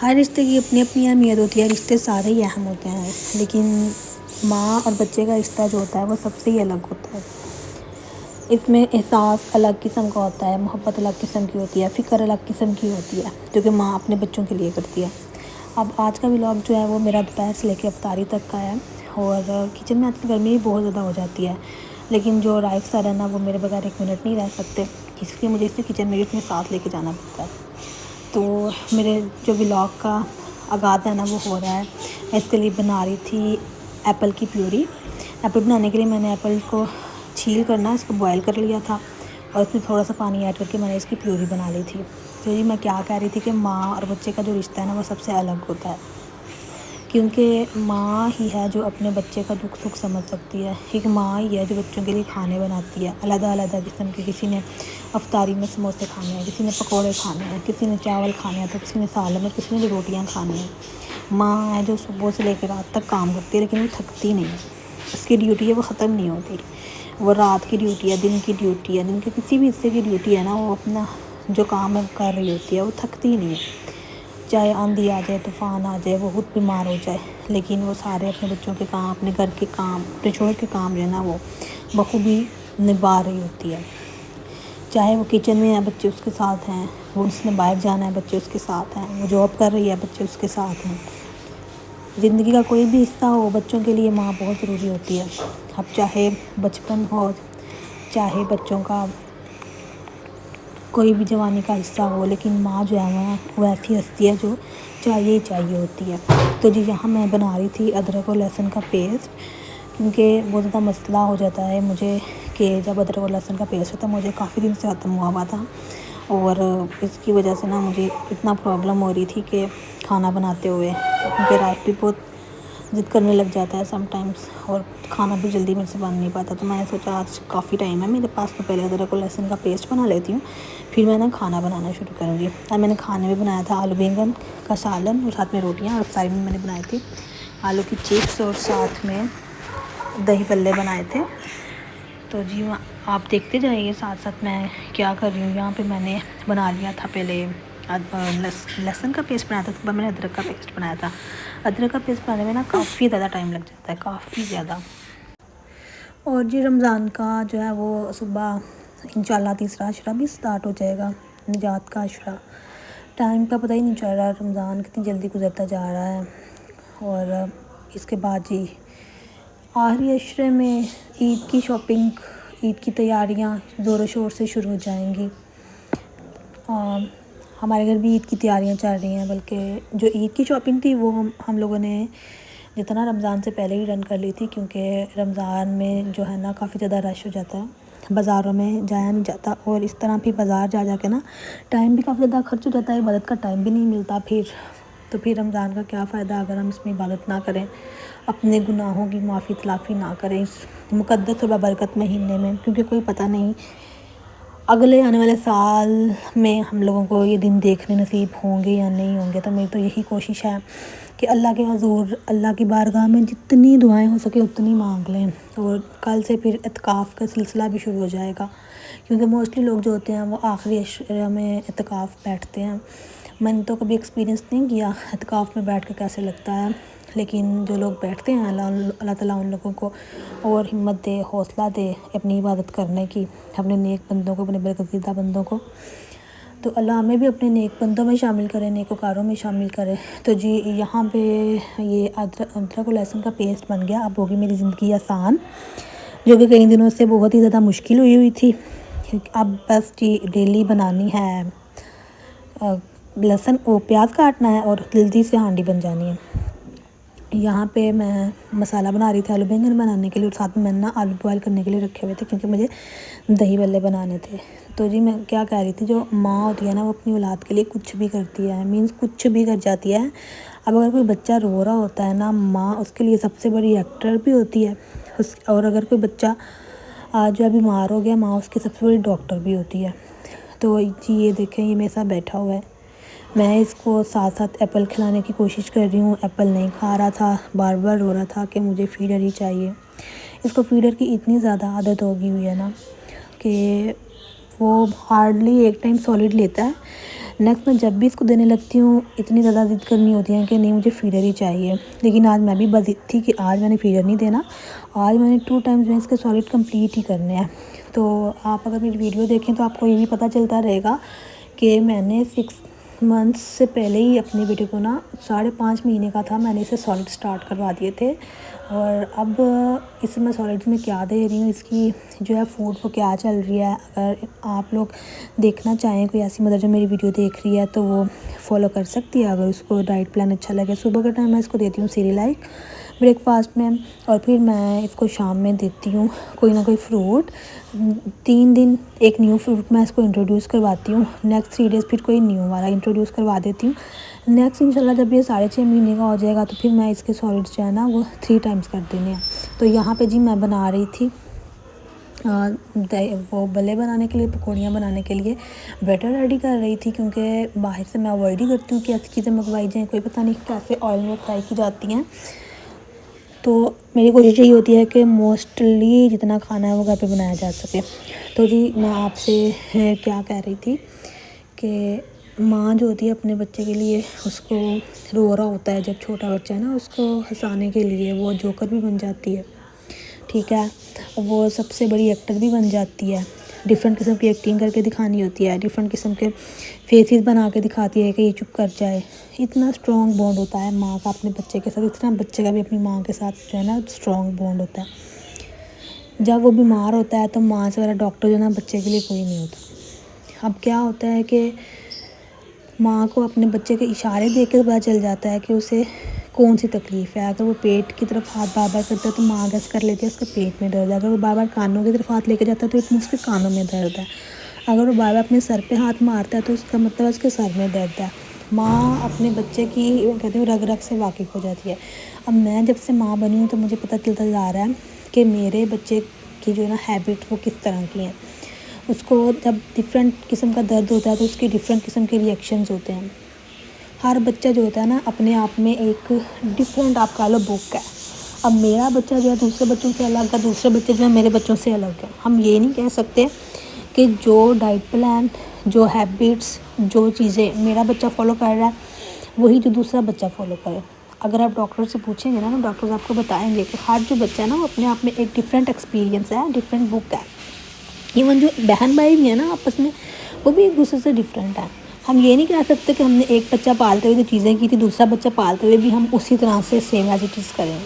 ہر رشتے کی اپنی اپنی اہمیت ہوتی ہے، رشتے سارے ہی اہم ہوتے ہیں، لیکن ماں اور بچے کا رشتہ جو ہوتا ہے وہ سب سے ہی الگ ہوتا ہے۔ اس میں احساس الگ قسم کا ہوتا ہے، محبت الگ قسم کی ہوتی ہے، فکر الگ قسم کی ہوتی ہے جو کہ ماں اپنے بچوں کے لیے کرتی ہے۔ اب آج کا ولاگ جو ہے وہ میرا دوپہر سے لے کے افطاری تک کا ہے، اور کچن میں آج کل گرمی بھی بہت زیادہ ہو جاتی ہے، لیکن جو رائف سر ہے نا وہ میرے بغیر ایک منٹ نہیں رہ سکتے، اس لیے مجھے اسے کچن میں بھی اپنے ساتھ لے کے جانا پڑتا ہے۔ تو میرے جو ولاگ کا آغاز ہے نا وہ ہو رہا ہے، میں اس کے لیے بنا رہی تھی ایپل کی پیوری۔ ایپل بنانے کے لیے میں نے ایپل کو چھیل کرنا اس کو بوائل کر لیا تھا، اور اس میں تھوڑا سا پانی ایڈ کر کے میں نے اس کی پیوری بنا لی تھی۔ تو میں کیا کہہ رہی تھی کہ ماں اور بچے کا جو رشتہ ہے نا وہ سب سے الگ ہوتا ہے، کیونکہ ماں ہی ہے جو اپنے بچے کا دکھ سکھ سمجھ سکتی ہے۔ ایک ماں ہی ہے جو بچوں کے لیے کھانے بناتی ہے علیحدہ علیحدہ قسم کے، کسی نے افطاری میں سموسے کھانے ہیں، کسی نے پکوڑے کھانے ہیں، کسی نے چاول کھانے ہیں، تو کسی نے سالن، اور کسی نے روٹیاں کھانی ہیں۔ ماں ہے جو صبح سے لے کے رات تک کام کرتی ہے، لیکن وہ تھکتی نہیں، اس کی ڈیوٹی ہے وہ ختم نہیں ہوتی۔ وہ رات کی ڈیوٹی ہے، دن کی ڈیوٹی ہے، دن کے کسی بھی حصے کی ڈیوٹی ہے نا، وہ اپنا جو کام کر رہی ہوتی ہے، وہ تھکتی نہیں ہے۔ چاہے آندھی آ جائے، طوفان آ جائے، وہ خود بیمار ہو جائے، لیکن وہ سارے اپنے بچوں کے کام، اپنے گھر کے کام، اپنے شوہر کے کام جو ہے نا وہ بخوبی نبھا رہی ہوتی ہے۔ چاہے وہ کچن میں ہے، بچے اس کے ساتھ ہیں، وہ اس نے باہر جانا ہے، بچے اس کے ساتھ ہیں، وہ جاب کر رہی ہے، بچے اس کے ساتھ ہیں۔ زندگی کا کوئی بھی حصہ ہو، بچوں کے لیے ماں بہت ضروری ہوتی ہے۔ اب چاہے بچپن ہو، چاہے بچوں کا کوئی بھی جوانی کا حصہ ہو، لیکن ماں جو ہے وہ ایسی ہستی ہے جو چاہیے ہی چاہیے ہوتی ہے۔ تو جی یہاں میں بنا رہی تھی ادرک اور لہسن کا پیسٹ، کیونکہ بہت زیادہ مسئلہ ہو جاتا ہے مجھے کہ جب ادرک اور لہسن کا پیسٹ ہوتا ہے، مجھے کافی دن سے ختم ہوا تھا، اور اس کی وجہ سے نا مجھے اتنا پرابلم ہو رہی تھی کہ کھانا بناتے ہوئے، کیونکہ رات بھی بہت ضد کرنے لگ جاتا ہے سم ٹائمز، اور کھانا بھی جلدی میرے سے بن نہیں پاتا۔ تو میں نے سوچا آج کافی ٹائم ہے میرے پاس، تو پہلے ادرک اور لہسن کا پیسٹ بنا لیتی ہوں، پھر میں نا کھانا بنانا شروع کروں گی۔ اور میں نے کھانے میں بنایا تھا آلو بینگن کا سالن، اور ساتھ میں روٹیاں، اور سائڈ میں نے بنائی تھی آلو کی چپس، اور ساتھ میں دہی بلے بنائے تھے۔ تو جی آپ دیکھتے جائیے ساتھ ساتھ میں کیا کر رہی ہوں۔ یہاں پہ میں نے بنا لیا تھا پہلے لہسن کا پیسٹ بنایا تھا، اس کے بعد میں نے ادرک کا پیسٹ بنایا تھا۔ ادرک کا پیسٹ بنانے میں نا کافی زیادہ ٹائم لگ جاتا ہے، کافی زیادہ۔ اور جی رمضان کا جو ہے وہ صبح انشاءاللہ تیسرا عشرہ بھی سٹارٹ ہو جائے گا، نجات کا عشرہ۔ ٹائم کا پتہ ہی نہیں چل رہا، رمضان کتنی جلدی گزرتا جا رہا ہے۔ اور اس کے بعد جی آخری عشرے میں عید کی شاپنگ، عید کی تیاریاں زور و شور سے شروع ہو جائیں گی۔ ہمارے گھر بھی عید کی تیاریاں چل رہی ہیں، بلکہ جو عید کی شاپنگ تھی وہ ہم لوگوں نے جتنا رمضان سے پہلے ہی ڈن کر لی تھی، کیونکہ رمضان میں جو ہے نا کافی زیادہ رش ہو جاتا ہے، بازاروں میں جایا نہیں جاتا، اور اس طرح بھی بازار جا جا کے نا ٹائم بھی کافی زیادہ خرچ ہو جاتا ہے، عبادت کا ٹائم بھی نہیں ملتا پھر رمضان کا کیا فائدہ اگر ہم اس میں عبادت نہ کریں، اپنے گناہوں کی معافی تلافی نہ کریں اس مقدس و بابرکت مہینے میں، کیونکہ کوئی پتہ نہیں اگلے آنے والے سال میں ہم لوگوں کو یہ دن دیکھنے نصیب ہوں گے یا نہیں ہوں گے۔ تو میری تو یہی کوشش ہے کہ اللہ کے حضور، اللہ کی بارگاہ میں جتنی دعائیں ہو سکے اتنی مانگ لیں، اور کل سے پھر اعتکاف کا سلسلہ بھی شروع ہو جائے گا، کیونکہ موسٹلی لوگ جو ہوتے ہیں وہ آخری عشرے میں اعتکاف بیٹھتے ہیں۔ میں نے تو کبھی ایکسپیرینس نہیں کیا اعتکاف میں بیٹھ کے کیسے لگتا ہے، لیکن جو لوگ بیٹھتے ہیں اللہ تعالیٰ ان لوگوں کو اور ہمت دے، حوصلہ دے اپنی عبادت کرنے کی، اپنے نیک بندوں کو، اپنے برگزیدہ بندوں کو۔ تو اللہ ہمیں بھی اپنے نیک بندوں میں شامل کرے، نیکوکاروں میں شامل کرے۔ تو جی یہاں پہ یہ ادرک اور لہسن کا پیسٹ بن گیا، اب ہوگی میری زندگی آسان، جو کہ کئی دنوں سے بہت ہی زیادہ مشکل ہوئی تھی۔ اب بس جی ڈیلی بنانی ہے، لہسن اور پیاز کاٹنا ہے، اور جلدی سے ہانڈی بن جانی ہے۔ یہاں پہ میں مسالہ بنا رہی تھی آلو بینگن بنانے کے لیے، اور ساتھ میں نے نا آلو بوائل کرنے کے لیے رکھے ہوئے تھے، کیونکہ مجھے دہی بلے بنانے تھے۔ تو جی میں کیا کہہ رہی تھی، جو ماں ہوتی ہے نا وہ اپنی اولاد کے لیے کچھ بھی کرتی ہے، مینس کچھ بھی کر جاتی ہے۔ اب اگر کوئی بچہ رو رہا ہوتا ہے نا، ماں اس کے لیے سب سے بڑی ایکٹر بھی ہوتی ہے، اور اگر کوئی بچہ جو ہے بیمار ہو گیا، ماں اس کی سب سے بڑی ڈاکٹر بھی ہوتی ہے۔ تو جی یہ دیکھیں، یہ میرے ساتھ بیٹھا ہوا ہے، میں اس کو ساتھ ساتھ ایپل کھلانے کی کوشش کر رہی ہوں، ایپل نہیں کھا رہا تھا، بار بار رو رہا تھا کہ مجھے فیڈر ہی چاہیے۔ اس کو فیڈر کی اتنی زیادہ عادت ہوگی ہوئی ہے نا کہ وہ ہارڈلی ایک ٹائم سالڈ لیتا ہے، نیکسٹ میں جب بھی اس کو دینے لگتی ہوں اتنی زیادہ ضد کرنی ہوتی ہیں کہ نہیں مجھے فیڈر ہی چاہیے. لیکن آج میں بھی بس ضد تھی کہ آج میں نے فیڈر نہیں دینا, آج میں نے 2 ٹائمز میں اس کے سالڈ کمپلیٹ ہی کرنے ہیں. تو آپ اگر میری ویڈیو دیکھیں تو آپ کو یہ بھی پتہ چلتا رہے گا کہ میں نے 6 منتھس سے پہلے ہی اپنی بیٹی کو نا 5.5 مہینے کا تھا میں نے اسے سالڈ سٹارٹ کروا دیے تھے. اور اب اس میں سالڈ میں کیا دے رہی ہوں, اس کی جو ہے فوڈ وہ کیا چل رہی ہے, اگر آپ لوگ دیکھنا چاہیں کوئی ایسی مدر جو میری ویڈیو دیکھ رہی ہے تو وہ فالو کر سکتی ہے اگر اس کو ڈائٹ پلان اچھا لگے. صبح کے ٹائم میں اس کو دیتی ہوں سیریلائک بریک فاسٹ میں, اور پھر میں اس کو شام میں دیتی ہوں کوئی نہ کوئی فروٹ. 3 دن ایک نیو فروٹ میں اس کو انٹروڈیوس کرواتی ہوں, نیکسٹ 3 ڈیز پھر کوئی نیو والا انٹروڈیوس کروا دیتی ہوں. نیکسٹ انشاءاللہ جب یہ 6.5 مہینے کا ہو جائے گا تو پھر میں اس کے سالڈس جو ہے نا وہ 3 ٹائمز کر دینے ہیں. تو یہاں پہ جی میں بنا رہی تھی وہ بلے بنانے کے لیے, پکوڑیاں بنانے کے لیے بیٹر ریڈی کر رہی تھی, کیونکہ باہر سے میں اوائڈ ہی کرتی ہوں کہ ایسی چیزیں منگوائی جائیں, کوئی پتہ نہیں کیسے آئل میں فرائی کی جاتی ہیں. تو میری کوشش یہی ہوتی ہے کہ موسٹلی جتنا کھانا ہے وہ گھر پہ بنایا جا سکے. تو جی میں آپ سے کیا کہہ رہی تھی کہ ماں جو ہوتی ہے اپنے بچے کے لیے, اس کو رو رہا ہوتا ہے جب چھوٹا بچہ ہے نا, اس کو ہنسانے کے لیے وہ جوکر بھی بن جاتی ہے, ٹھیک ہے, وہ سب سے بڑی ایکٹر بھی بن جاتی ہے. ڈفرینٹ قسم کی ایکٹنگ کر کے دکھانی ہوتی ہے, ڈفرینٹ قسم کے فیسز بنا کے دکھاتی ہے کہ یہ چپ کر جائے. اتنا اسٹرانگ بانڈ ہوتا ہے ماں کا اپنے بچے کے ساتھ, اتنا بچے کا بھی اپنی ماں کے ساتھ جو ہے نا اسٹرانگ بانڈ ہوتا ہے. جب وہ بیمار ہوتا ہے تو ماں سے والا ڈاکٹر جو ہے نا بچے کے لیے کوئی نہیں ہوتا. اب کیا ہوتا ہے کہ ماں کو اپنے بچے کے اشارے دیکھ کے پتہ چل جاتا ہے کہ اسے کون سی تکلیف ہے. اگر وہ پیٹ کی طرف ہاتھ بار بار کرتا ہے تو ماں گیس کر لیتی ہے اس کے پیٹ میں درد ہے. اگر وہ بار بار کانوں کی طرف ہاتھ لے کے جاتا ہے تو اس کے کانوں میں درد ہے. اگر وہ بار بار اپنے سر پہ ہاتھ مارتا ہے تو اس کا مطلب اس کے سر میں درد ہے. ماں اپنے بچے کی کہتے ہیں رگ رگ سے واقف ہو جاتی ہے. اب میں جب سے ماں بنی ہوں تو مجھے پتہ چلتا جا رہا ہے کہ میرے بچے کی جو ہے نا ہیبٹ وہ کس طرح کی ہیں. اس کو جب ڈفرینٹ قسم کا درد ہوتا ہے تو اس کی ڈفرینٹ قسم کے ریئیکشنز ہوتے ہیں. ہر بچہ جو ہوتا ہے نا اپنے آپ میں ایک ڈفرینٹ آپ کہہ لو بک ہے. اب میرا بچہ جو ہے دوسرے بچوں سے الگ ہے, دوسرے بچے جو ہیں میرے بچوں سے الگ ہے. ہم یہ نہیں کہہ سکتے کہ جو ڈائٹ پلان, جو ہیبٹس, جو چیزیں میرا بچہ فالو کر رہا ہے وہی جو دوسرا بچہ فالو کرے. اگر آپ ڈاکٹر سے پوچھیں گے نا تو ڈاکٹرز آپ کو بتائیں گے کہ ہر جو بچہ ہے نا وہ اپنے آپ میں ایک ڈفرینٹ ایکسپیرینس ہے, ڈفرینٹ بک ہے. ایون جو بہن بھائی بھی ہیں نا آپس میں وہ بھی ایک دوسرے سے ڈفرینٹ ہیں. ہم یہ نہیں کہہ سکتے کہ ہم نے ایک بچہ پالتے ہوئے جو چیزیں کی تھی دوسرا بچہ پالتے ہوئے بھی ہم اسی طرح سے سیم ایز اٹ از کریں گے.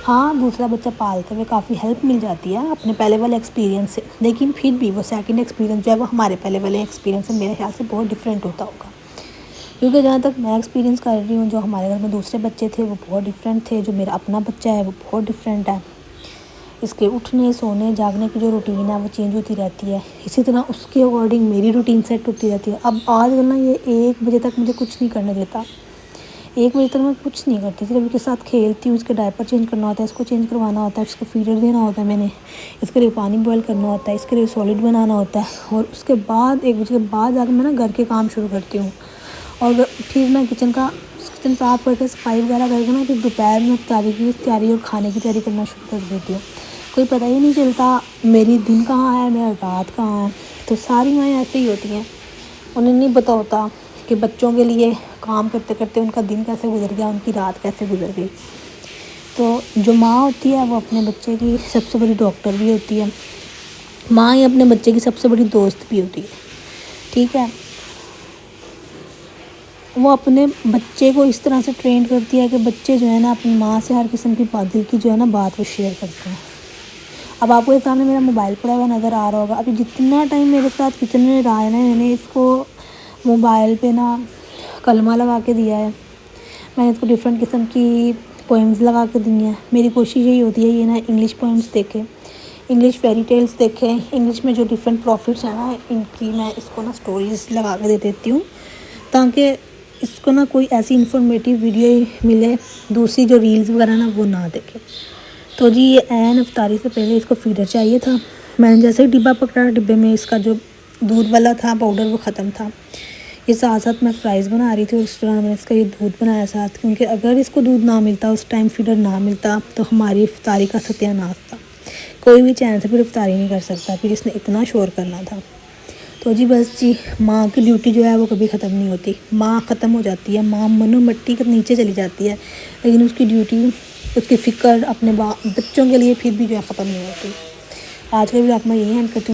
ہاں دوسرا بچہ پالتے ہوئے کافی ہیلپ مل جاتی ہے اپنے پہلے والے ایکسپیرینس سے, لیکن پھر بھی وہ سیکنڈ ایکسپیرینس جو ہے وہ ہمارے پہلے والے ایکسپیرینس سے میرے خیال سے بہت ڈفرینٹ ہوتا ہوگا. کیونکہ جہاں تک میں ایکسپیرینس کر رہی ہوں جو ہمارے گھر میں دوسرے بچے تھے وہ بہت ڈفرینٹ تھے, جو میرا اپنا بچہ ہے وہ بہت ڈفرینٹ ہے. اس کے اٹھنے سونے جاگنے کی جو روٹین ہے وہ چینج ہوتی رہتی ہے, اسی طرح اس کے اکارڈنگ میری روٹین سیٹ ہوتی رہتی ہے. اب آج کل نا یہ 1 بجے تک مجھے کچھ نہیں کرنے دیتا, 1 بجے تک میں کچھ نہیں کرتی, صرف اس کے ساتھ کھیلتی ہوں. اس کے ڈائپر چینج کرنا ہوتا ہے, اس کو چینج کروانا ہوتا ہے, اس کو فیڈر دینا ہوتا ہے, میں نے اس کے لیے پانی بوائل کرنا ہوتا ہے, اس کے لیے سالڈ بنانا ہوتا ہے, اور اس کے بعد 1 بجے کے بعد جا کے میں نا گھر کے کام شروع کرتی ہوں. اور پھر میں کچن صاف کر کے صفائی وغیرہ کر کے نا پھر دوپہر میں افطاری کی تیاری اور کھانے کی تیاری کرنا شروع کر دیتی ہوں. کوئی پتہ ہی نہیں چلتا میری دن کہاں ہے, میرا رات کہاں ہے. تو ساری مائیں ایسے ہی ہوتی ہیں, انہیں نہیں پتہ ہوتا کہ بچوں کے لیے کام کرتے کرتے ان کا دن کیسے گزر گیا, ان کی رات کیسے گزر گئی. تو جو ماں ہوتی ہے وہ اپنے بچے کی سب سے بڑی ڈاکٹر بھی ہوتی ہے. ماں ہی اپنے بچے کی سب سے بڑی دوست بھی ہوتی ہے, ٹھیک ہے. وہ اپنے بچے کو اس طرح سے ٹرین کرتی ہے کہ بچے جو ہے نا اپنی ماں سے ہر قسم کی دل کی جو ہے نا بات وہ شیئر کرتے ہیں. اب آپ کو اس سامنے میرا موبائل پڑا ہوا نظر آ رہا ہوگا. ابھی جتنا ٹائم میرے ساتھ کچن میں رہا ہے نا, میں نے اس کو موبائل پہ نا کلمہ لگا کے دیا ہے, میں نے اس کو ڈفرینٹ قسم کی پوئمز لگا کے دی ہیں. میری کوشش یہی ہوتی ہے یہ نا انگلش پوئمز دیکھیں, انگلش فیری ٹیلز دیکھیں, انگلش میں جو ڈفرینٹ پروفٹس ہیں نا ان کی میں اس کو نا سٹوریز لگا کے دے دیتی ہوں, تاکہ اس کو نا کوئی ایسی انفارمیٹیو ویڈیو ملے, دوسری جو ریلز وغیرہ نا وہ نہ دیکھے. تو جی یہ عین افطاری سے پہلے اس کو فیڈر چاہیے تھا. میں نے جیسے ہی ڈبہ پکڑا, ڈبے میں اس کا جو دودھ والا تھا پاؤڈر وہ ختم تھا. یہ ساتھ ساتھ میں فرائز بنا رہی تھی اور اس طرح میں اس کا یہ دودھ بنایا ساتھ, کیونکہ اگر اس کو دودھ نہ ملتا, اس ٹائم فیڈر نہ ملتا تو ہماری افطاری کا ستیہ ناش تھا. کوئی بھی چین سے پھر افطاری نہیں کر سکتا, پھر اس نے اتنا شور کرنا تھا. تو تو جی بس جی، ماں کی ڈیوٹی جو ہے وہ کبھی ختم نہیں ہوتی. ماں ختم ہو جاتی ہے، ماں منو مٹی کے نیچے چلی جاتی ہے، لیکن اس کی ڈیوٹی، اس کی فکر اپنے بچوں کے لیے پھر بھی جو ہے ختم نہیں ہوتی. آج کا ویڈیو آپ میں یہی اینڈ کرتی ہوں.